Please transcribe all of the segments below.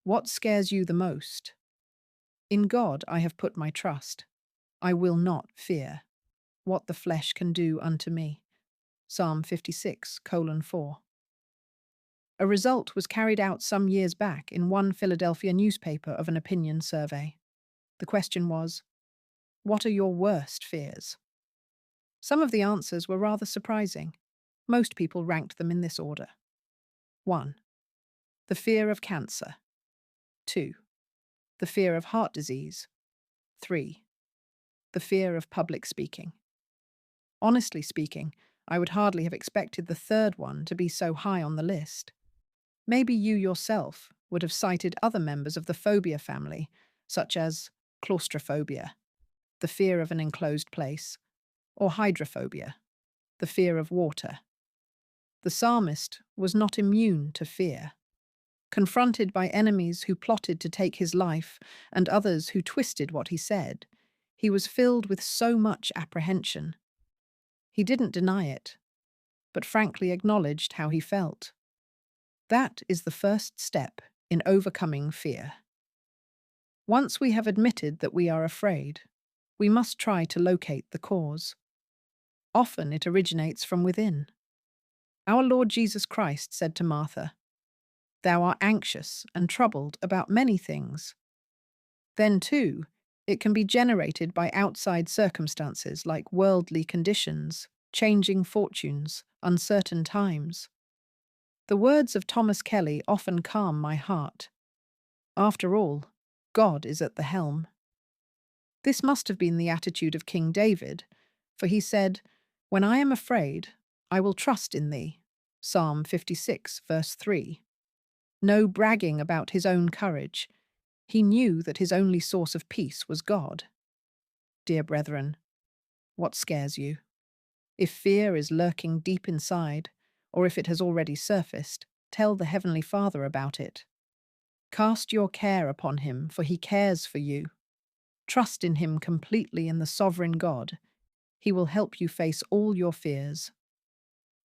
What scares you the most? In God I have put my trust. I will not fear what the flesh can do unto me. Psalm 56:4. A result was carried out some years back in one Philadelphia newspaper of an opinion survey. The question was, what are your worst fears? Some of the answers were rather surprising. Most people ranked them in this order. 1. The fear of cancer. 2. The fear of heart disease. 3. The fear of public speaking. Honestly speaking, I would hardly have expected the third one to be so high on the list. Maybe you yourself would have cited other members of the phobia family, such as claustrophobia, the fear of an enclosed place, or hydrophobia, the fear of water. The psalmist was not immune to fear. Confronted by enemies who plotted to take his life and others who twisted what he said, he was filled with so much apprehension. He didn't deny it, but frankly acknowledged how he felt. That is the first step in overcoming fear. Once we have admitted that we are afraid, we must try to locate the cause. Often it originates from within. Our Lord Jesus Christ said to Martha, "Thou art anxious and troubled about many things." Then, too, it can be generated by outside circumstances like worldly conditions, changing fortunes, uncertain times. The words of Thomas Kelly often calm my heart. After all, God is at the helm. This must have been the attitude of King David, for he said, "When I am afraid, I will trust in thee." Psalm 56, verse 3. No bragging about his own courage. He knew that his only source of peace was God. Dear brethren, what scares you? If fear is lurking deep inside, or if it has already surfaced, tell the Heavenly Father about it. Cast your care upon him, for he cares for you. Trust in him completely in the sovereign God. He will help you face all your fears.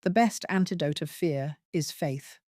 The best antidote of fear is faith.